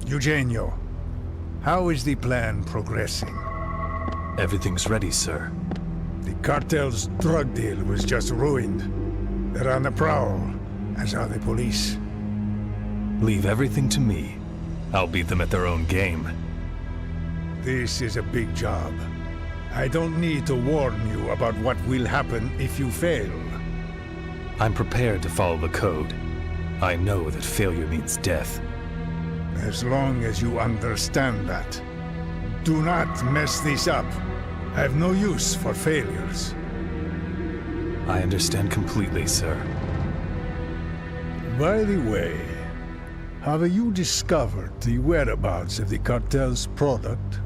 Eugenio, how is the plan progressing? Everything's ready, sir. The cartel's drug deal was just ruined. They're on the prowl, as are the police. Leave everything to me. I'll beat them at their own game. This is a big job. I don't need to warn you about what will happen if you fail. I'm prepared to follow the code. I know that failure means death. As long as you understand that. Do not mess this up. I have no use for failures. I understand completely, sir. By the way, have you discovered the whereabouts of the cartel's product?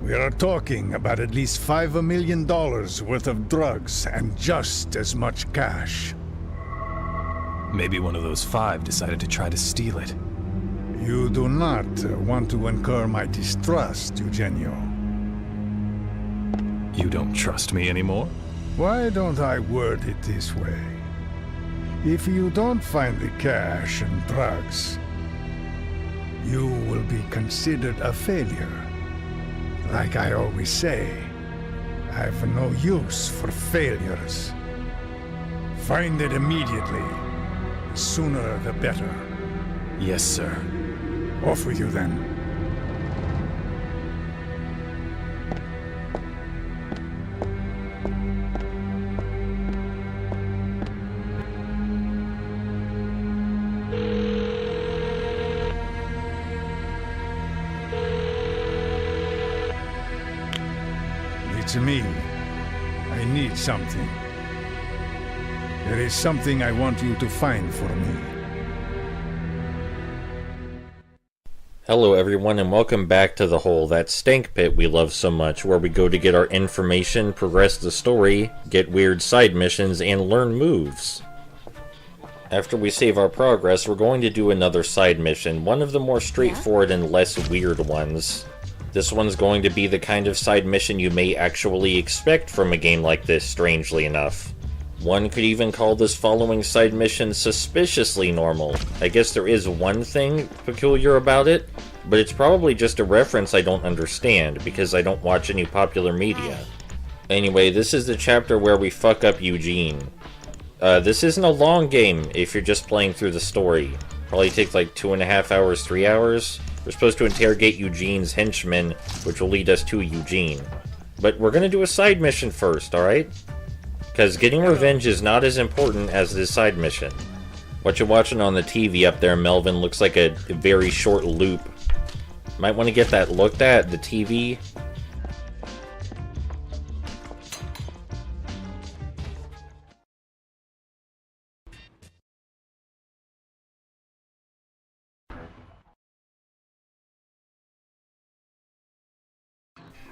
We are talking about at least $5 million worth of drugs and just as much cash. Maybe one of those five decided to try to steal it. You do not want to incur my distrust, Eugenio. You don't trust me anymore? Why don't I word it this way? If you don't find the cash and drugs, you will be considered a failure. Like I always say, I've no use for failures. Find it immediately. The sooner the better. Yes, sir. Off with you then. It's me. I need something. There is something I want you to find for me. Hello everyone and welcome back to the hole, that stank pit we love so much, where we go to get our information, progress the story, get weird side missions, and learn moves. After we save our progress, we're going to do another side mission, one of the more straightforward and less weird ones. This one's going to be the kind of side mission you may actually expect from a game like this, strangely enough. One could even call this following side mission suspiciously normal. I guess there is one thing peculiar about it, but it's probably just a reference I don't understand, because I don't watch any popular media. Anyway, this is the chapter where we fuck up Eugene. This isn't a long game if you're just playing through the story. Probably takes like 2.5 hours, 3 hours. We're supposed to interrogate Eugene's henchmen, which will lead us to Eugene. But we're gonna do a side mission first, alright? Because getting revenge is not as important as this side mission. What you're watching on the TV up there, Melvin, looks like a very short loop. Might want to get that looked at, the TV.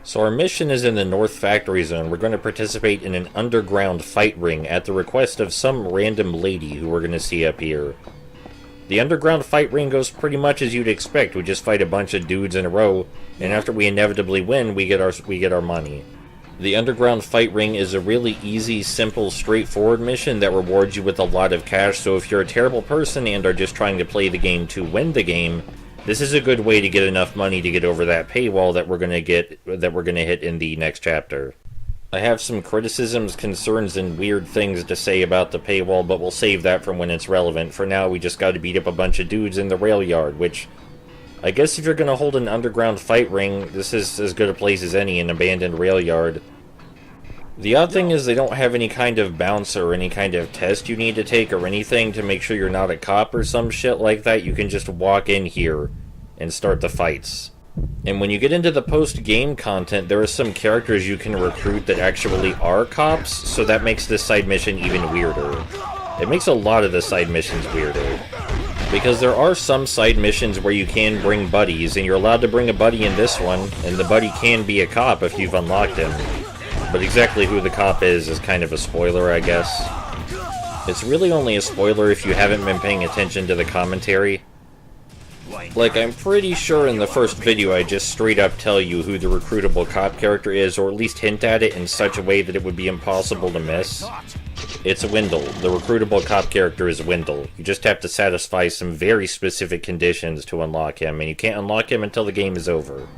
So our mission is in the North Factory Zone. We're going to participate in an underground fight ring at the request of some random lady who we're going to see up here. The underground fight ring goes pretty much as you'd expect. We just fight a bunch of dudes in a row, and after we inevitably win, we get our money. The underground fight ring is a really easy, simple, straightforward mission that rewards you with a lot of cash, so if you're a terrible person and are just trying to play the game to win the game, this is a good way to get enough money to get over that paywall that we're gonna hit in the next chapter. I have some criticisms, concerns, and weird things to say about the paywall, but we'll save that from when it's relevant. For now, we just gotta beat up a bunch of dudes in the rail yard, which I guess if you're gonna hold an underground fight ring, this is as good a place as any, an abandoned rail yard. The odd thing is they don't have any kind of bounce or any kind of test you need to take or anything to make sure you're not a cop or some shit like that. You can just walk in here and start the fights. And when you get into the post-game content, there are some characters you can recruit that actually are cops, so that makes this side mission even weirder. It makes a lot of the side missions weirder. Because there are some side missions where you can bring buddies, and you're allowed to bring a buddy in this one, and the buddy can be a cop if you've unlocked him. But exactly who the cop is kind of a spoiler, I guess. It's really only a spoiler if you haven't been paying attention to the commentary. Like, I'm pretty sure in the first video I just straight up tell you who the recruitable cop character is, or at least hint at it in such a way that it would be impossible to miss. It's Wendell. The recruitable cop character is Wendell. You just have to satisfy some very specific conditions to unlock him, and you can't unlock him until the game is over.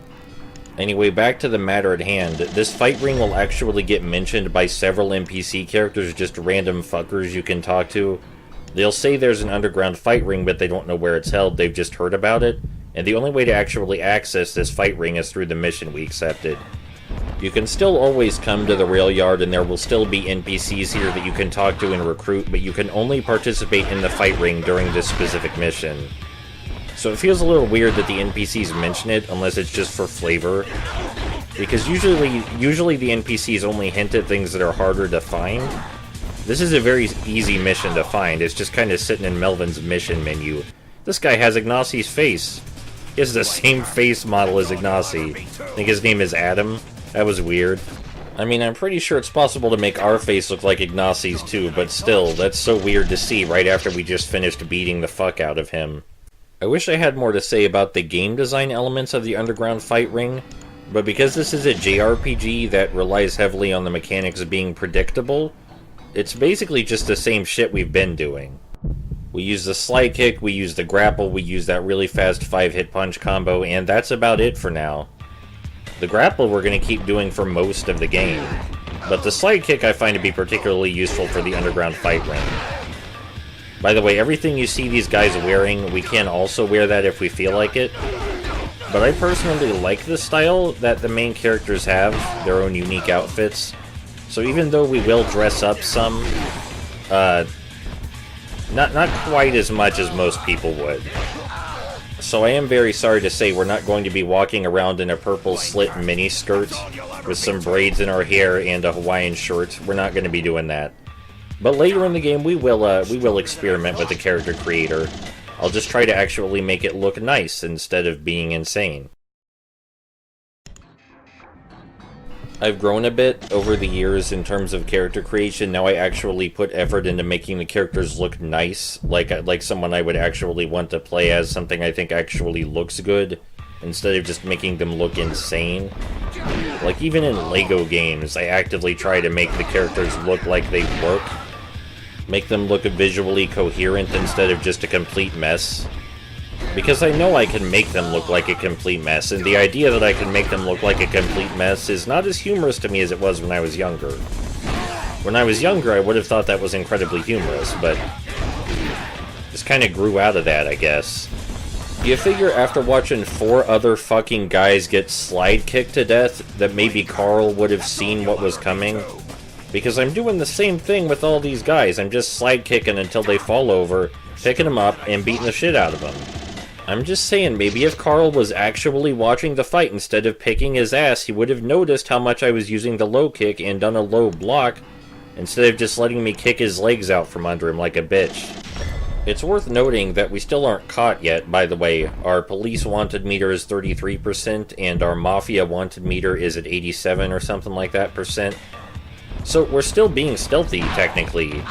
Anyway, back to the matter at hand. This fight ring will actually get mentioned by several NPC characters, just random fuckers you can talk to. They'll say there's an underground fight ring, but they don't know where it's held, they've just heard about it. And the only way to actually access this fight ring is through the mission we accepted. You can still always come to the rail yard, and there will still be NPCs here that you can talk to and recruit, but you can only participate in the fight ring during this specific mission. So it feels a little weird that the NPCs mention it, unless it's just for flavor. Because usually the NPCs only hint at things that are harder to find. This is a very easy mission to find, it's just kind of sitting in Melvin's mission menu. This guy has Ignacie's face. He has the same face model as Ignacie. I think his name is Adam. That was weird. I mean, I'm pretty sure it's possible to make our face look like Ignacie's too, but still, that's so weird to see right after we just finished beating the fuck out of him. I wish I had more to say about the game design elements of the underground fight ring, but because this is a JRPG that relies heavily on the mechanics being predictable, it's basically just the same shit we've been doing. We use the slide kick, we use the grapple, we use that really fast 5-hit punch combo, and that's about it for now. The grapple we're going to keep doing for most of the game, but the slide kick I find to be particularly useful for the underground fight ring. By the way, everything you see these guys wearing, we can also wear that if we feel like it. But I personally like the style that the main characters have, their own unique outfits. So even though we will dress up some, not quite as much as most people would. So I am very sorry to say we're not going to be walking around in a purple slit miniskirt with some braids in our hair and a Hawaiian shirt. We're not going to be doing that. But later in the game, we will experiment with the character creator. I'll just try to actually make it look nice instead of being insane. I've grown a bit over the years in terms of character creation. Now I actually put effort into making the characters look nice, like someone I would actually want to play as, something I think actually looks good, instead of just making them look insane. Like even in LEGO games, I actively try to make the characters look like they work. Make them look visually coherent instead of just a complete mess. Because I know I can make them look like a complete mess, and the idea that I can make them look like a complete mess is not as humorous to me as it was when I was younger. When I was younger, I would have thought that was incredibly humorous, but just kind of grew out of that, I guess. You figure after watching 4 other fucking guys get slide kicked to death, that maybe Carl would have seen what was coming? Because I'm doing the same thing with all these guys. I'm just slide kicking until they fall over, picking them up, and beating the shit out of them. I'm just saying, maybe if Carl was actually watching the fight instead of picking his ass, he would have noticed how much I was using the low kick and done a low block, instead of just letting me kick his legs out from under him like a bitch. It's worth noting that we still aren't caught yet, by the way. Our police wanted meter is 33%, and our mafia wanted meter is at 87 or something like that %. So we're still being stealthy, technically.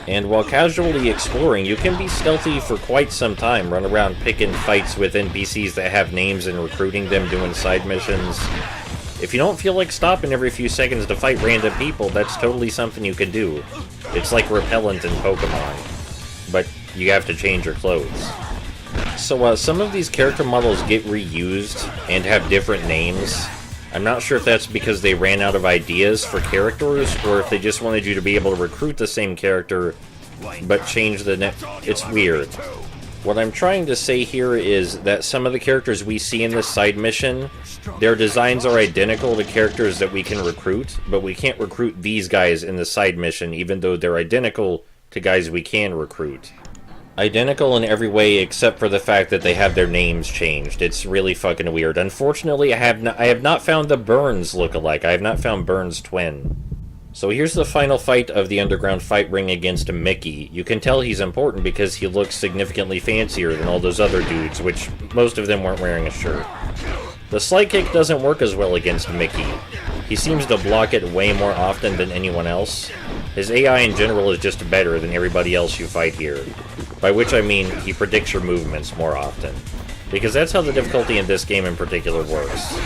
And while casually exploring, you can be stealthy for quite some time, run around picking fights with NPCs that have names and recruiting them, doing side missions. If you don't feel like stopping every few seconds to fight random people, that's totally something you can do. It's like repellent in Pokemon, but you have to change your clothes. So some of these character models get reused and have different names. I'm not sure if that's because they ran out of ideas for characters, or if they just wanted you to be able to recruit the same character, but change the name. It's weird. What I'm trying to say here is that some of the characters we see in this side mission, their designs are identical to characters that we can recruit, but we can't recruit these guys in the side mission, even though they're identical to guys we can recruit. Identical in every way except for the fact that they have their names changed. It's really fucking weird. Unfortunately, I have not found the Burns look-alike. I have not found Burns' twin. So here's the final fight of the underground fight ring against Mickey. You can tell he's important because he looks significantly fancier than all those other dudes, which most of them weren't wearing a shirt. The slide kick doesn't work as well against Mickey. He seems to block it way more often than anyone else. His AI in general is just better than everybody else you fight here. By which I mean, he predicts your movements more often. Because that's how the difficulty in this game in particular works.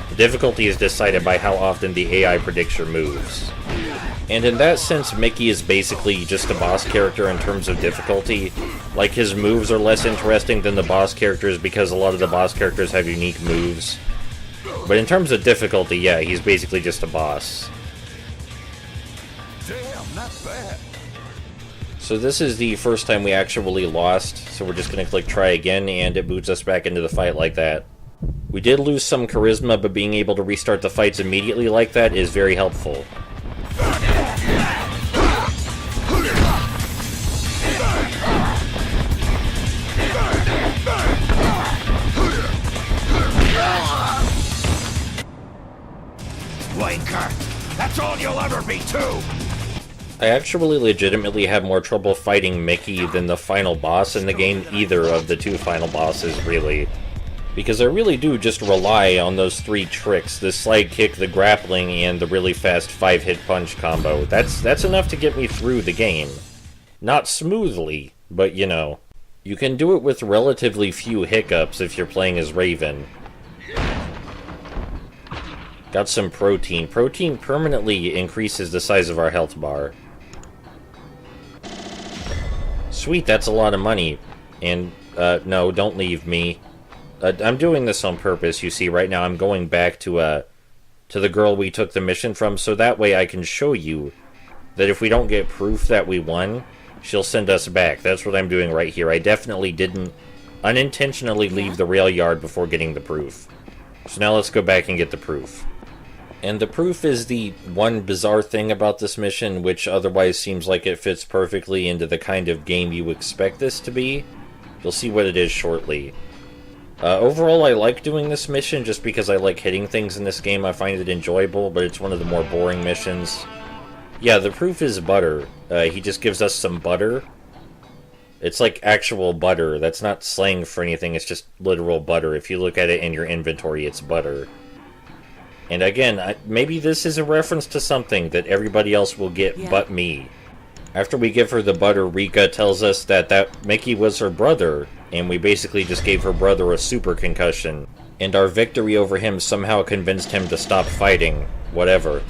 The difficulty is decided by how often the AI predicts your moves. And in that sense, Mickey is basically just a boss character in terms of difficulty. Like, his moves are less interesting than the boss characters because a lot of the boss characters have unique moves. But in terms of difficulty, yeah, he's basically just a boss. Damn, not bad. So this is the first time we actually lost, so we're just gonna click try again, and it boots us back into the fight like that. We did lose some charisma, but being able to restart the fights immediately like that is very helpful. Wanker! That's all you'll ever be, too! I actually legitimately have more trouble fighting Mickey than the final boss in the game, either of the two final bosses, really. Because I really do just rely on those three tricks, the slide kick, the grappling, and the really fast 5-hit punch combo. That's enough to get me through the game. Not smoothly, but you know. You can do it with relatively few hiccups if you're playing as Raven. Got some protein. Protein permanently increases the size of our health bar. Sweet, that's a lot of money. And, no, don't leave me. I'm doing this on purpose, you see. Right now I'm going back to the girl we took the mission from, so that way I can show you that if we don't get proof that we won, she'll send us back. That's what I'm doing right here. I definitely didn't unintentionally leave the rail yard before getting the proof. So now let's go back and get the proof. And the proof is the one bizarre thing about this mission, which otherwise seems like it fits perfectly into the kind of game you expect this to be. You'll see what it is shortly. Overall, I like doing this mission just because I like hitting things in this game. I find it enjoyable, but it's one of the more boring missions. Yeah, the proof is butter. He just gives us some butter. It's like actual butter. That's not slang for anything, it's just literal butter. If you look at it in your inventory, it's butter. And again, maybe this is a reference to something that everybody else will get but me. After we give her the butter, Rika tells us that Mickey was her brother, and we basically just gave her brother a super concussion. And our victory over him somehow convinced him to stop fighting. Whatever.